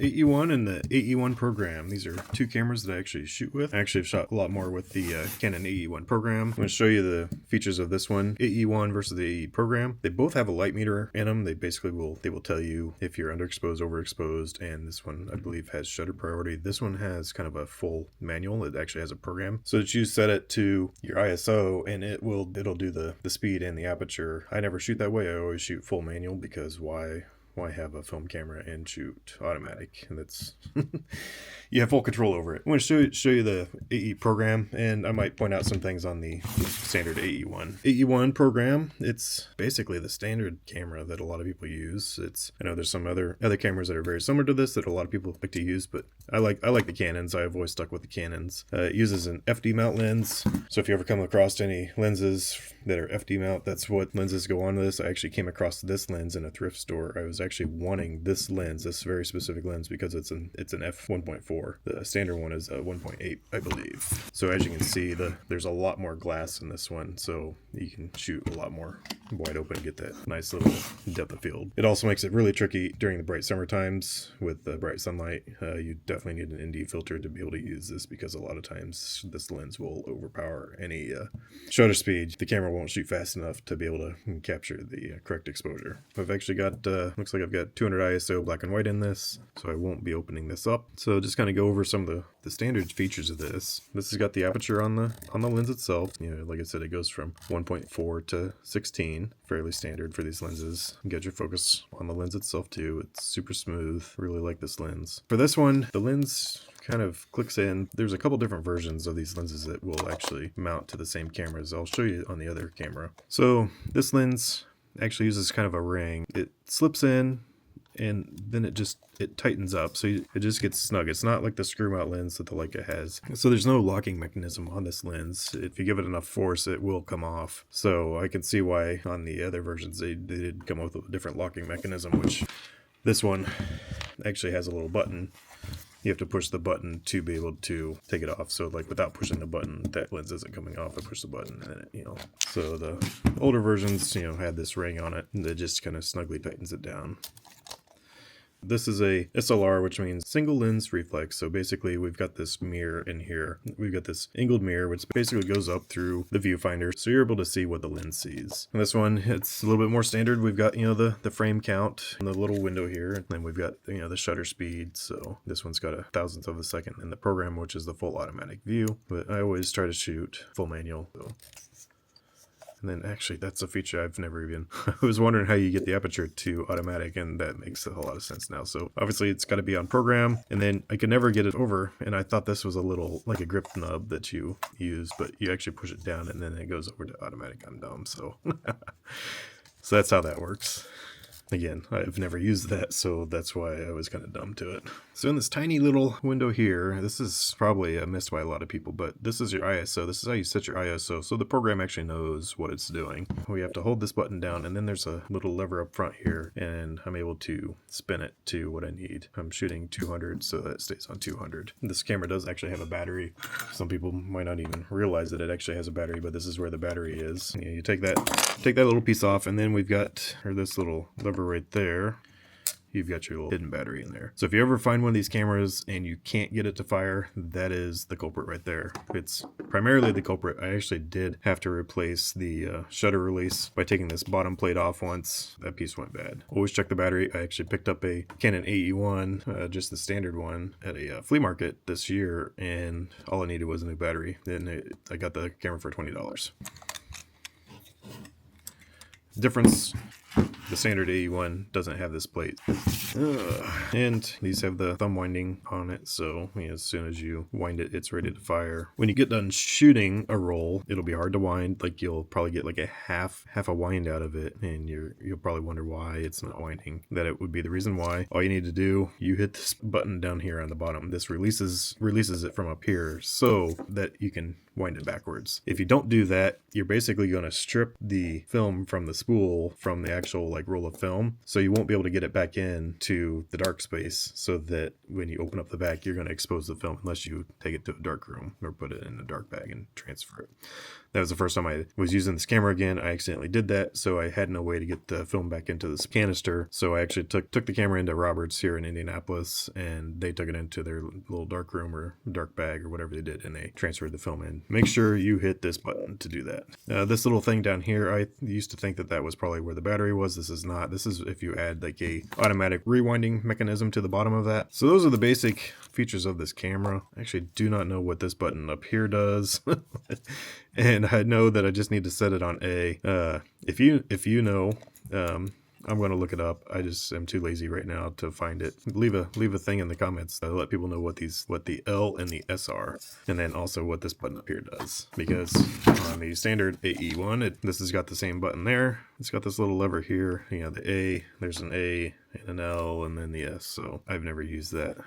AE-1 and the AE-1 program. These are two cameras that I actually shoot with. I actually have shot a lot more with the Canon AE-1 program. I'm going to show you the features of this one, AE-1 versus the AE program. They both have a light meter in them. They basically will tell you if you're underexposed, overexposed, and this one I believe has shutter priority. This one has kind of a full manual. It actually has a program, so that you set it to your ISO and it'll do the speed and the aperture. I never shoot that way. I always shoot full manual because why have a film camera and shoot automatic? And that's you have full control over it. I'm going to show you the AE program, and I might point out some things on the standard AE-1. AE-1 program, it's basically the standard camera that a lot of people use. I know there's some other cameras that are very similar to this that a lot of people like to use, but I like the Canons. I've always stuck with the Canons. It uses an FD mount lens. So if you ever come across any lenses that are FD mount, that's what lenses go on this. I actually came across this lens in a thrift store. I was actually wanting this lens, this very specific lens, because it's an f1.4. The standard one is a 1.8, I believe. So as you can see, there's a lot more glass in this one, so you can shoot a lot more wide open and get that nice little depth of field. It also makes it really tricky during the bright summer times with the bright sunlight. You definitely need an ND filter to be able to use this, because a lot of times this lens will overpower any shutter speed. The camera won't shoot fast enough to be able to capture the correct exposure. I've actually got looks like I've got 200 ISO black and white in this, so I won't be opening this up. So just kind of go over some of the standard features of this. This has got the aperture on the lens itself. You know, like I said, it goes from 1.4 to 16, fairly standard for these lenses. You get your focus on the lens itself too. It's super smooth. Really like this lens. For this one, the lens kind of clicks in. There's a couple different versions of these lenses that will actually mount to the same cameras. I'll show you on the other camera. So this lens actually uses kind of a ring. It slips in and then it tightens up, so it just gets snug. It's not like the screw mount lens that the Leica has. So there's no locking mechanism on this lens. If you give it enough force, it will come off. So I can see why on the other versions they did come up with a different locking mechanism, which this one actually has a little button. You have to push the button to be able to take it off. So like without pushing the button, that lens isn't coming off. I push the button and it, So the older versions, had this ring on it that just kind of snugly tightens it down. This is a SLR, which means single lens reflex. So basically we've got this mirror in here. We've got this angled mirror, which basically goes up through the viewfinder, so you're able to see what the lens sees. And this one, it's a little bit more standard. We've got, the frame count and the little window here. And then we've got, the shutter speed. So this one's got a thousandth of a second in the program, which is the full automatic view. But I always try to shoot full manual. And then actually that's a feature I've never even, I was wondering how you get the aperture to automatic, and that makes a whole lot of sense now. So obviously it's got to be on program, and then I could never get it over. And I thought this was a little, like a grip nub that you use, but you actually push it down and then it goes over to automatic. I'm dumb. So, so that's how that works. Again, I've never used that, so that's why I was kind of dumb to it. So in this tiny little window here, this is probably missed by a lot of people, but this is your ISO. This is how you set your ISO, so the program actually knows what it's doing. We have to hold this button down, and then there's a little lever up front here, and I'm able to spin it to what I need. I'm shooting 200, so that stays on 200. This camera does actually have a battery. Some people might not even realize that it actually has a battery, but this is where the battery is. You take that little piece off, and then we've got this little lever right there. You've got your little hidden battery in there. So if you ever find one of these cameras and you can't get it to fire, that is the culprit right there. It's primarily the culprit. I actually did have to replace the shutter release by taking this bottom plate off once. That piece went bad. Always check the battery. I actually picked up a Canon AE-1, just the standard one, at a flea market this year, and all I needed was a new battery. Then I got the camera for $20. Difference: the standard AE-1 doesn't have this plate. And these have the thumb winding on it, so as soon as you wind it, it's ready to fire. When you get done shooting a roll, it'll be hard to wind. Like you'll probably get like a half a wind out of it, and you'll probably wonder why it's not winding. That it would be the reason why. All you need to do, you hit this button down here on the bottom. This releases it from up here so that you can wind it backwards. If you don't do that, you're basically going to strip the film from the spool from the actual like roll of film, so you won't be able to get it back in to the dark space, so that when you open up the back, you're going to expose the film unless you take it to a dark room or put it in a dark bag and transfer it. That was the first time I was using this camera again. I accidentally did that, so I had no way to get the film back into this canister. So I actually took the camera into Roberts here in Indianapolis, and they took it into their little dark room or dark bag or whatever they did, and they transferred the film in. Make sure you hit this button to do that. This little thing down here, I used to think that was probably where the battery was. This is not. This is if you add like a automatic rewinding mechanism to the bottom of that. So those are the basic features of this camera. I actually do not know what this button up here does. And I know that I just need to set it on A. If you know, I'm going to look it up. I just am too lazy right now to find it. Leave a thing in the comments to let people know what the L and the S are, and then also what this button up here does. Because on the standard AE-1, this has got the same button there. It's got this little lever here. You know, the A, there's an A and an L, and then the S. So I've never used that.